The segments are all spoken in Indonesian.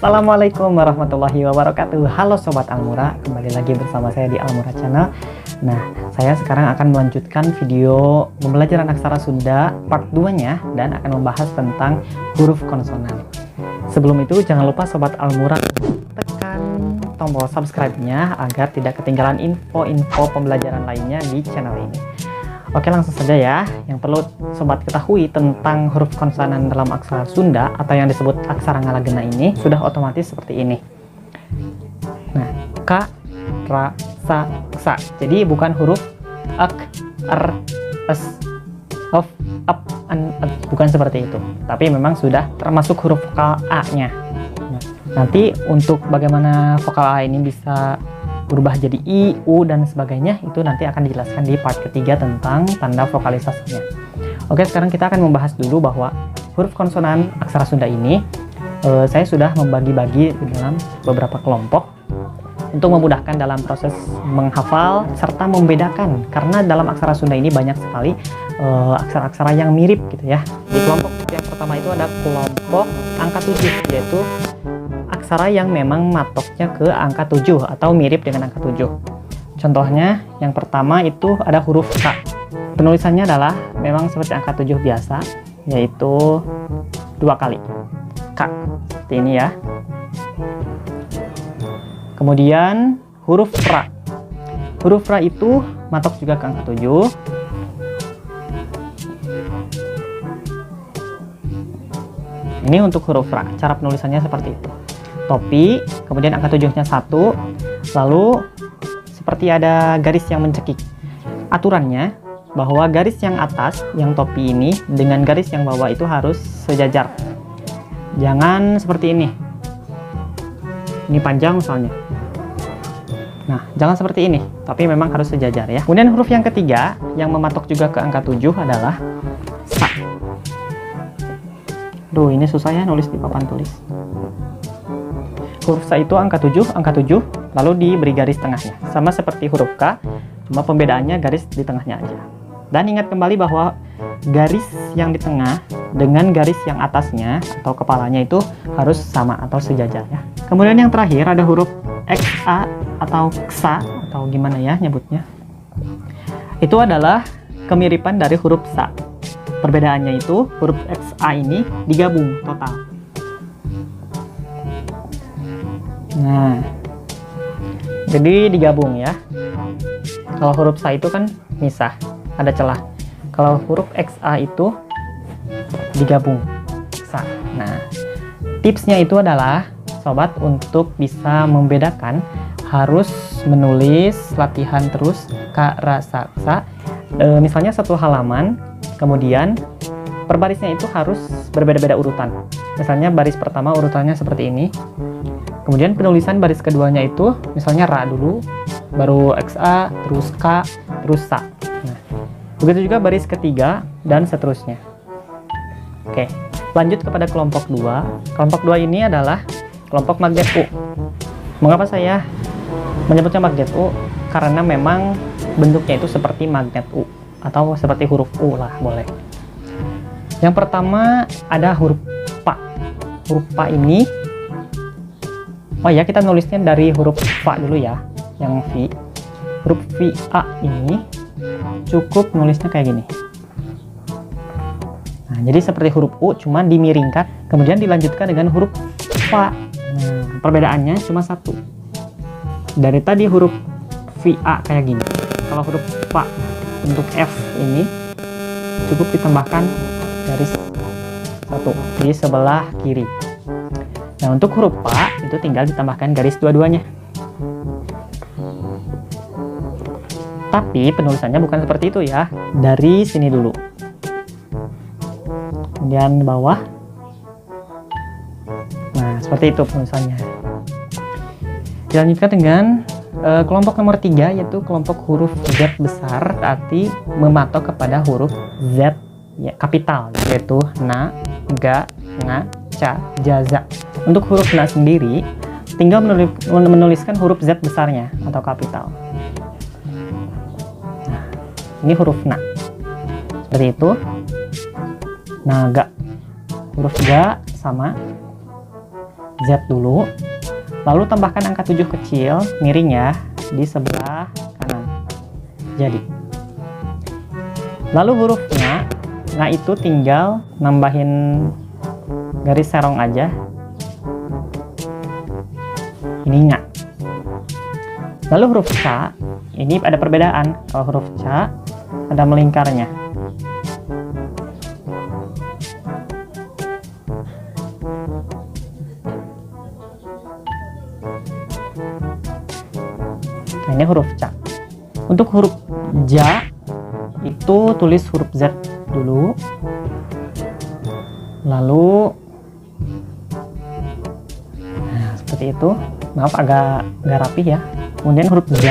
Assalamualaikum warahmatullahi wabarakatuh. Halo Sobat Almura, kembali lagi bersama saya di Almura Channel. Nah, saya sekarang akan melanjutkan video pembelajaran aksara Sunda part 2-nya dan akan membahas tentang huruf konsonan. Sebelum itu, jangan lupa Sobat Almura tekan tombol subscribe-nya agar tidak ketinggalan info-info pembelajaran lainnya di channel ini. Oke, langsung saja ya. Yang perlu Sobat ketahui tentang huruf konsonan dalam aksara Sunda atau yang disebut aksara Ngalagena ini sudah otomatis seperti ini. Nah, K, Ra, Sa, Ksa. Jadi bukan huruf ak, er, es, of, ap, an, et. Bukan seperti itu. Tapi memang sudah termasuk huruf vokal A-nya. Nah, nanti untuk bagaimana vokal A ini bisa berubah jadi I, U, dan sebagainya, itu nanti akan dijelaskan di part ketiga tentang tanda vokalisasinya. Oke, sekarang kita akan membahas dulu bahwa huruf konsonan aksara Sunda ini saya sudah membagi-bagi dalam beberapa kelompok untuk memudahkan dalam proses menghafal serta membedakan, karena dalam aksara Sunda ini banyak sekali aksara-aksara yang mirip gitu ya. Di kelompok yang pertama itu ada kelompok angka 7, yaitu aksara yang memang matoknya ke angka 7 atau mirip dengan angka 7. Contohnya yang pertama itu ada huruf K. Penulisannya adalah memang seperti angka 7 biasa, yaitu 2 kali K, seperti ini ya. Kemudian huruf Ra. Huruf Ra itu matok juga ke angka 7. Ini untuk huruf Ra, cara penulisannya seperti itu. Topi, kemudian angka 7-nya 1, lalu seperti ada garis yang mencekik. Aturannya bahwa garis yang atas, yang topi ini, dengan garis yang bawah itu harus sejajar. Jangan seperti ini. Ini panjang misalnya. Nah, jangan seperti ini, tapi memang harus sejajar ya. Kemudian huruf yang ketiga, yang mematok juga ke angka 7 adalah Sa. Duh, ini susah ya nulis di papan tulis. Huruf Sa itu angka 7, lalu diberi garis tengahnya. Sama seperti huruf K, cuma pembedaannya garis di tengahnya aja. Dan ingat kembali bahwa garis yang di tengah dengan garis yang atasnya atau kepalanya itu harus sama atau sejajar ya. Kemudian yang terakhir ada huruf XA atau Ksa, atau gimana ya nyebutnya. Itu adalah kemiripan dari huruf Sa. Perbedaannya itu huruf XA ini digabung total. Nah, jadi digabung ya. Kalau huruf Sa itu kan misah, ada celah. Kalau huruf XA itu digabung Sa. Nah, tipsnya itu adalah sobat untuk bisa membedakan harus menulis latihan terus Ka, Ra, Sa, Ksa. Misalnya satu halaman, kemudian per barisnya itu harus berbeda-beda urutan. Misalnya baris pertama urutannya seperti ini. Kemudian penulisan baris keduanya itu misalnya Ra dulu, baru XA, terus K, terus Sa. Nah, begitu juga baris ketiga dan seterusnya. Oke, lanjut kepada kelompok 2. Kelompok 2 ini adalah kelompok magnet U. Mengapa saya menyebutnya magnet U? Karena memang bentuknya itu seperti magnet U atau seperti huruf U lah, boleh. Yang pertama ada huruf Pa. Huruf Pa ini, oh ya, kita nulisnya dari huruf Fa dulu ya, yang V. Huruf V A ini cukup nulisnya kayak gini. Nah, jadi seperti huruf U, cuma dimiringkan, kemudian dilanjutkan dengan huruf Fa. Nah, perbedaannya cuma satu. Dari tadi huruf V A kayak gini. Kalau huruf Fa untuk F ini cukup ditambahkan garis satu di sebelah kiri. Nah, untuk huruf Pa itu tinggal ditambahkan garis dua-duanya. Tapi penulisannya bukan seperti itu ya. Dari sini dulu. Kemudian bawah. Nah, seperti itu penulisannya. Dilanjutkan dengan kelompok nomor 3, yaitu kelompok huruf Z besar, berarti mematok kepada huruf Z ya, kapital, yaitu Na, Ga, Nga, Ca, Jaza. Untuk huruf Na sendiri, tinggal menuliskan huruf Z besarnya atau kapital. Nah, ini huruf Na. Seperti itu. Nah, huruf ga sama Z dulu, lalu tambahkan angka 7 kecil miring ya di sebelah kanan. Jadi lalu hurufnya nah itu tinggal nambahin garis serong aja, ini nga. Lalu huruf C ini ada perbedaan. Kalau huruf C ada melingkarnya. Nah, ini huruf C. Untuk huruf J itu tulis huruf Z dulu, lalu nah, seperti itu. Maaf agak nggak rapi ya. Kemudian huruf Z,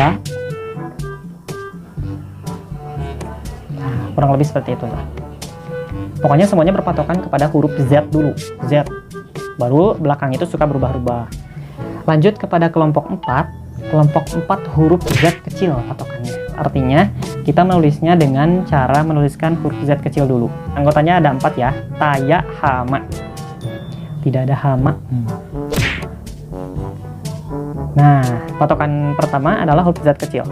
nah, kurang lebih seperti itu lah. Pokoknya semuanya berpatokan kepada huruf Z dulu, Z, baru belakang itu suka berubah-ubah. Lanjut kepada kelompok 4. Kelompok 4 huruf Z kecil patokannya. Artinya kita menulisnya dengan cara menuliskan huruf Z kecil dulu. Anggotanya ada 4 ya. Taya, hama. Tidak ada hama. Nah, patokan pertama adalah huruf Z kecil.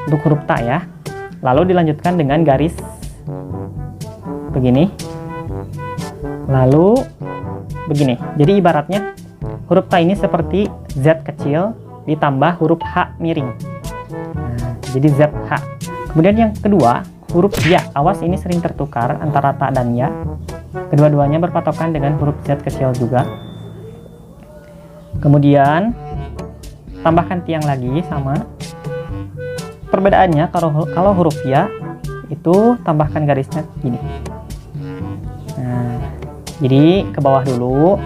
Untuk huruf ta ya. Lalu dilanjutkan dengan garis begini. Lalu begini. Jadi ibaratnya huruf ta ini seperti Z kecil ditambah huruf H miring. Nah, jadi ZH. Kemudian yang kedua, huruf ya. Awas, ini sering tertukar antara ta dan ya. Kedua-duanya berpatokan dengan huruf Z kecil juga. Kemudian tambahkan tiang lagi sama. Perbedaannya kalau huruf ya itu tambahkan garisnya gini. Nah, jadi ke bawah dulu,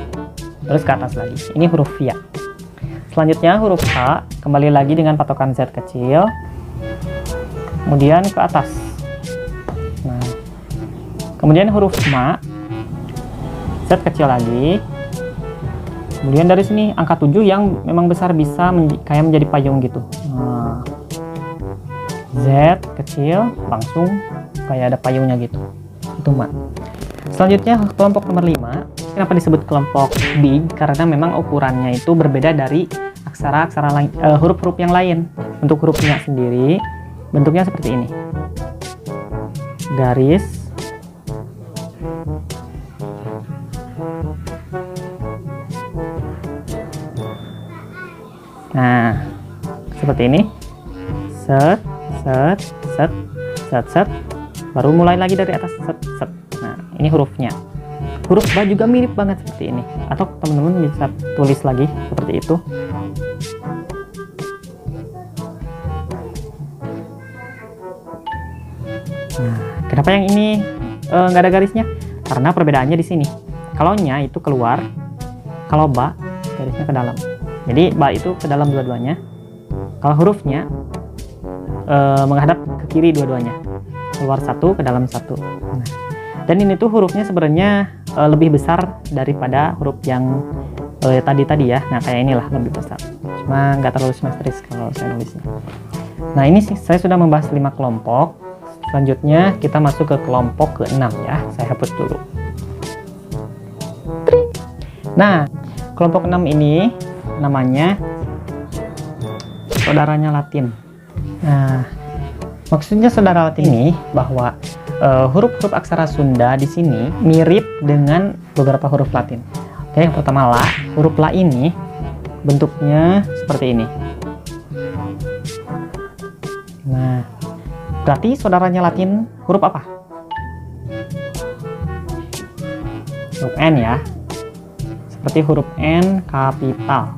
terus ke atas lagi. Ini huruf ya. Selanjutnya huruf H, kembali lagi dengan patokan Z kecil, kemudian ke atas. Nah, kemudian huruf Ma, Z kecil lagi, kemudian dari sini angka 7 yang memang besar bisa kayak menjadi payung gitu. Nah, Z kecil langsung kayak ada payungnya gitu. Itu Ma. Selanjutnya kelompok nomor 5. Kenapa disebut kelompok big? Karena memang ukurannya itu berbeda dari aksara-aksara lain, huruf-huruf yang lain. Untuk hurufnya sendiri bentuknya seperti ini. Garis, nah seperti ini, set, set, set, set, set, baru mulai lagi dari atas, set, set. Nah, ini hurufnya. Huruf ba juga mirip banget seperti ini, atau teman-teman bisa tulis lagi seperti itu. Nah, kenapa yang ini nggak ada garisnya? Karena perbedaannya di sini. Kalau nya itu keluar, kalau ba garisnya ke dalam. Jadi ba itu ke dalam dua-duanya. Kalau hurufnya menghadap ke kiri dua-duanya, keluar satu, ke dalam satu. Nah, dan ini tuh hurufnya sebenarnya lebih besar daripada huruf yang tadi ya. Nah, kayak inilah lebih besar. Cuma nggak terlalu simetris kalau saya nulisnya. Nah, ini sih saya sudah membahas 5 kelompok. Selanjutnya kita masuk ke kelompok ke-6 ya. Saya hapus dulu. Nah, kelompok 6 ini namanya saudaranya Latin. Nah, maksudnya saudara Latin ini bahwa huruf-huruf aksara Sunda di sini mirip dengan beberapa huruf Latin. Oke, yang pertama la. Huruf la ini bentuknya seperti ini. Nah, berarti saudaranya Latin huruf apa? Huruf N ya. Seperti huruf N kapital.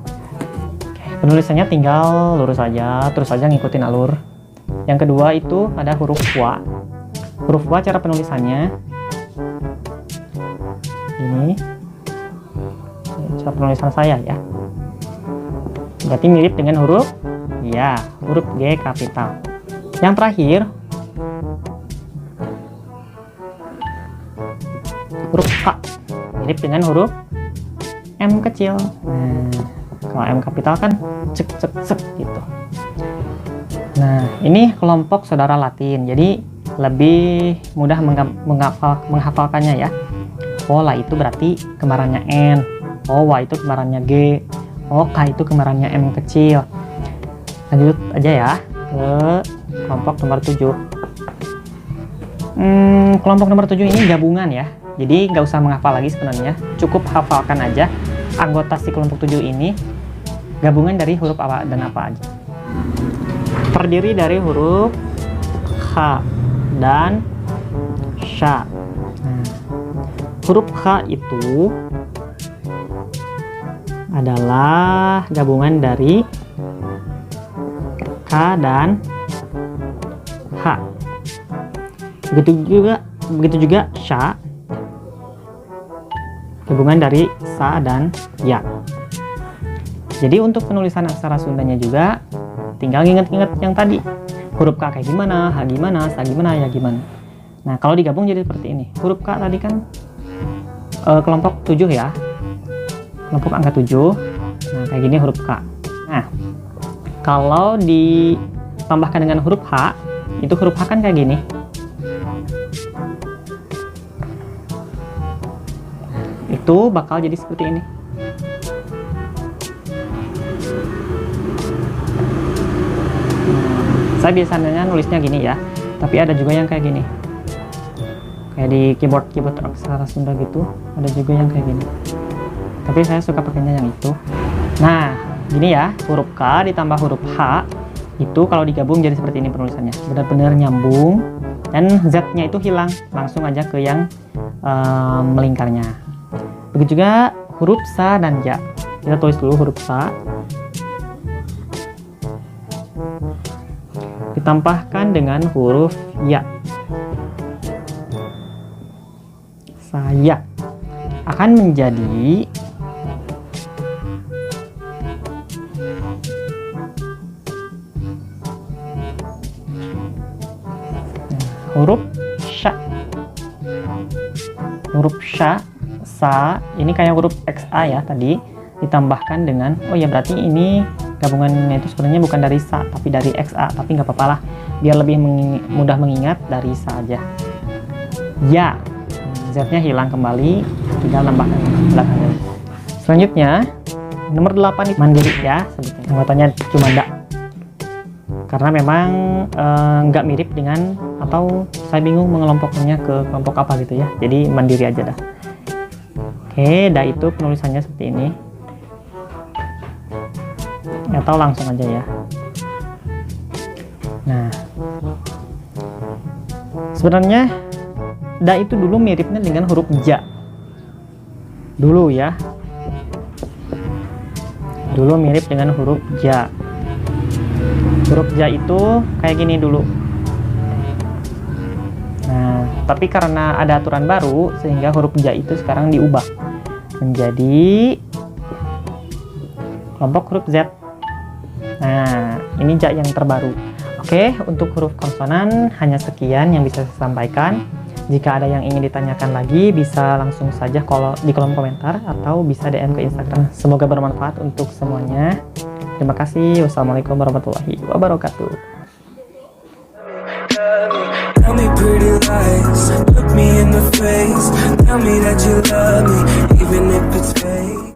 Oke, penulisannya tinggal lurus saja, terus saja ngikutin alur. Yang kedua itu ada huruf wa. Huruf wa cara penulisannya ini. Cara penulisan saya ya. Berarti mirip dengan huruf ya, huruf G kapital. Yang terakhir huruf K, mirip dengan huruf M kecil. Nah, kalau M kapital kan cek cek cek gitu. Nah, ini kelompok saudara Latin, jadi lebih mudah menghafalkannya ya. Oh, La itu berarti kembarannya N. Oh, Wa itu kembarannya G. Oh, K itu kembarannya M kecil. Lanjut aja ya ke kelompok nomor 7. Kelompok nomor 7 ini gabungan ya. Jadi nggak usah menghafal lagi sebenarnya. Cukup hafalkan aja anggota si kelompok 7 ini gabungan dari huruf apa dan apa aja. Terdiri dari huruf H dan Sha. Nah, huruf H itu adalah gabungan dari K dan H. Begitu juga Sha, gabungan dari Sa dan Ya. Jadi untuk penulisan aksara Sundanya juga tinggal inget-inget yang tadi. Huruf K kayak gimana, H gimana, Sa gimana, Ya gimana. Nah, kalau digabung jadi seperti ini. Huruf K tadi kan kelompok 7 ya. Kelompok angka 7. Nah, kayak gini huruf K. Nah, kalau ditambahkan dengan huruf H, itu huruf H kan kayak gini. Itu bakal jadi seperti ini. Saya biasanya nulisnya gini ya, tapi ada juga yang kayak gini. Kayak di keyboard aksara Sunda gitu, ada juga yang kayak gini. Tapi saya suka pakainya yang itu. Nah, gini ya, huruf K ditambah huruf H, itu kalau digabung jadi seperti ini penulisannya. Benar-benar nyambung, dan Z-nya itu hilang. Langsung aja ke yang melingkarnya. Begitu juga huruf Sa dan Ya. Kita tulis dulu huruf Sa. Ditambahkan dengan huruf Ya. Saya akan menjadi huruf Sya. Huruf Sya, Sa, ini kayak huruf XA ya tadi, ditambahkan dengan, oh ya berarti ini gabungannya itu sebenarnya bukan dari Sa, tapi dari XA, tapi nggak apa-apa lah, biar lebih mudah mengingat dari Sa aja. Ya, Z-nya hilang kembali, tinggal nambahkan belakangnya. Selanjutnya, nomor 8 mandiri ya, sebetulnya anggotanya cuma Da. Karena memang nggak mirip dengan, atau saya bingung mengelompokkannya ke kelompok apa gitu ya, jadi mandiri aja dah. Oke, Da itu penulisannya seperti ini, atau langsung aja ya. Nah, sebenarnya Da itu dulu miripnya dengan huruf Ja dulu ya, dulu mirip dengan huruf Ja. Huruf Ja itu kayak gini dulu. Nah, tapi karena ada aturan baru sehingga huruf Ja itu sekarang diubah menjadi kelompok huruf Z. Nah, ini Ja yang terbaru. Oke, untuk huruf konsonan hanya sekian yang bisa saya sampaikan. Jika ada yang ingin ditanyakan lagi, bisa langsung saja di kolom komentar atau bisa DM ke Instagram. Semoga bermanfaat untuk semuanya. Terima kasih. Wassalamualaikum warahmatullahi wabarakatuh. Tell me pretty lies, look me in the face, tell me that you love me, even if it's fake.